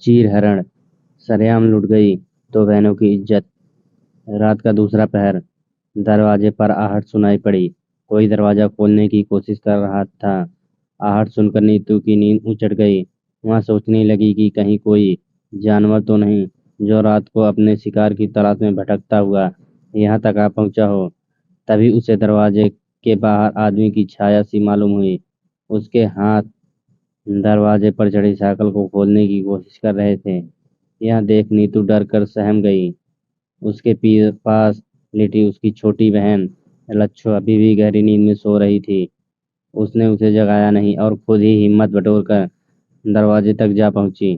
चीर हरण, सरेआम लुट गई तो बहनों की इज्जत। रात का दूसरा पहर, दरवाजे पर आहट सुनाई पड़ी। कोई दरवाजा खोलने की कोशिश कर रहा था। आहट सुनकर नीतू की नींद उचट गई। वह सोचने लगी कि कहीं कोई जानवर तो नहीं जो रात को अपने शिकार की तलाश में भटकता हुआ यहाँ तक आ पहुंचा हो। तभी उसे दरवाजे के बाहर आदमी की छाया सी मालूम हुई। उसके हाथ दरवाजे पर चढ़ी साइकिल को खोलने की कोशिश कर रहे थे। यह देख नीतू डर कर सहम गई। उसके पास लेटी उसकी छोटी बहन लच्छो अभी भी गहरी नींद में सो रही थी। उसने उसे जगाया नहीं और खुद ही हिम्मत बटोरकर दरवाजे तक जा पहुंची।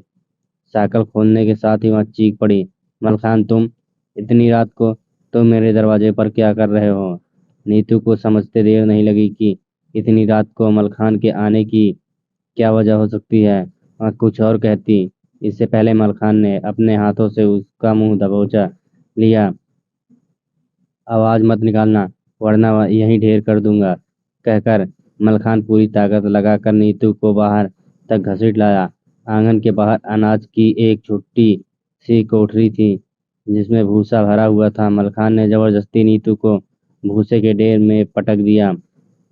साइकिल खोलने के साथ ही वह चीख पड़ी, मलखान तुम, इतनी रात को तुम मेरे दरवाजे पर क्या कर रहे हो? नीतू को समझते देर नहीं लगी कि इतनी रात को मलखान के आने की क्या वजह हो सकती है। वह कुछ और कहती, इससे पहले मलखान ने अपने हाथों से उसका मुंह दबोचा लिया। आवाज मत निकालना वरना यहीं ढेर कर दूंगा, कहकर मलखान पूरी ताकत लगाकर नीतू को बाहर तक घसीट लाया। आंगन के बाहर अनाज की एक छोटी सी कोठरी थी जिसमें भूसा भरा हुआ था। मलखान ने जबरदस्ती नीतू को भूसे के ढेर में पटक दिया।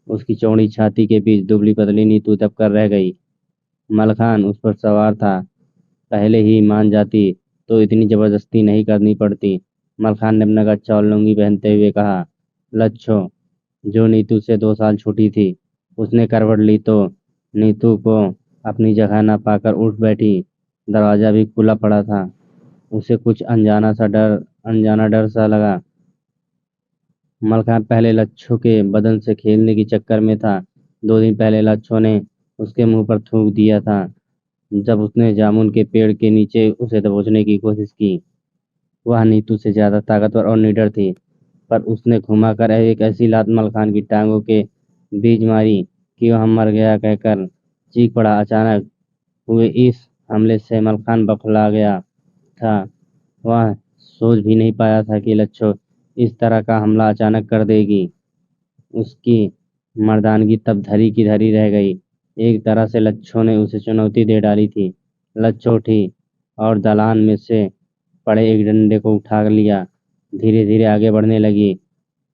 उसकी चौड़ी छाती के बीच दुबली पतली नीतू दबकर रह गई। मलखान उस पर सवार था। पहले ही मान जाती तो इतनी जबरदस्ती नहीं करनी पड़ती। मलखान ने अपना गच्चा और लुंगी पहनते हुए कहा, लच्छो, जो नीतू से 2 साल छोटी थी, उसने करवट ली तो नीतू को अपनी जगह न पाकर उठ बैठी। दरवाजा भी खुला पड़ा था। उसे कुछ अनजाना डर सा लगा। मलखान पहले लच्छो के बदन से खेलने के चक्कर में था। 2 दिन पहले लच्छो ने उसके मुंह पर थूक दिया था जब उसने जामुन के पेड़ के नीचे उसे दबोचने की कोशिश की। वह नीतू से ज्यादा ताकतवर और निडर थी, पर उसने घुमाकर एक ऐसी लात मलखान की टांगों के बीच मारी कि वह मर गया कहकर चीख पड़ा। अचानक हुए इस हमले से मलखान बौखला गया था। वह सोच भी नहीं पाया था कि लच्छो इस तरह का हमला अचानक कर देगी। उसकी मर्दानगी तब धरी की धरी रह गई। एक तरह से लच्छो ने उसे चुनौती दे डाली थी। लच्छो उठी और दलान में से पड़े एक डंडे को उठा लिया। धीरे धीरे आगे बढ़ने लगी।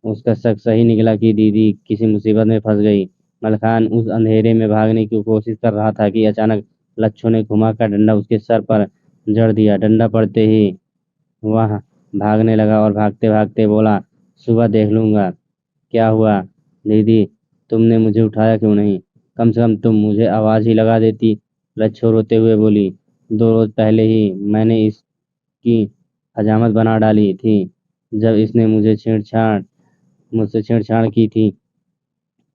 उसका शक सही निकला कि दीदी किसी मुसीबत में फंस गई। मलखान उस अंधेरे में भागने की कोशिश कर रहा था कि अचानक लच्छो ने घुमाकर डंडा उसके सर पर जड़ दिया। डंडा पड़ते ही वह भागने लगा और भागते भागते बोला, सुबह देख लूंगा। क्या हुआ दीदी, तुमने मुझे उठाया क्यों नहीं? कम से कम तुम मुझे आवाज ही लगा देती। लच्छो रोते हुए बोली, 2 रोज पहले ही मैंने इसकी हजामत बना डाली थी जब इसने मुझसे छेड़छाड़ की थी।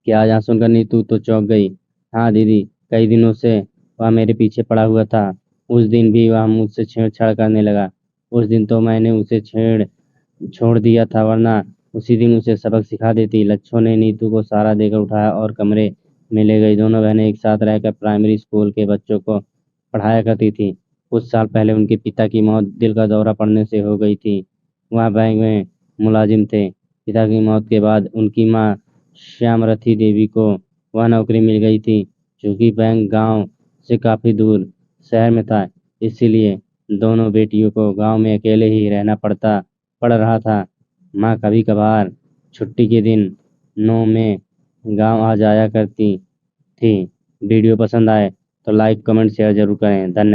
क्या आज सुनकर नीतू तो चौंक गई। हाँ दीदी, कई दिनों से वह मेरे पीछे पड़ा हुआ था। उस दिन भी वह मुझसे छेड़छाड़ करने लगा। उस दिन तो मैंने उसे छोड़ दिया था, वरना उसी दिन उसे सबक सिखा देती। लच्छो ने नीतू को सहारा देकर उठाया और कमरे में ले गई। दोनों बहनें एक साथ रहकर प्राइमरी स्कूल के बच्चों को पढ़ाया करती थी। कुछ साल पहले उनके पिता की मौत दिल का दौरा पड़ने से हो गई थी। वह बैंक में मुलाजिम थे। पिता की मौत के बाद उनकी मां श्यामरथी देवी को वह नौकरी मिल गई थी। चूंकि बैंक गांव से काफी दूर शहर में था, इसीलिए दोनों बेटियों को गांव में अकेले ही रहना पड़ रहा था। माँ कभी कभार छुट्टी के दिन में गांव आ जाया करती थी। वीडियो पसंद आए तो लाइक कमेंट शेयर जरूर करें। धन्यवाद।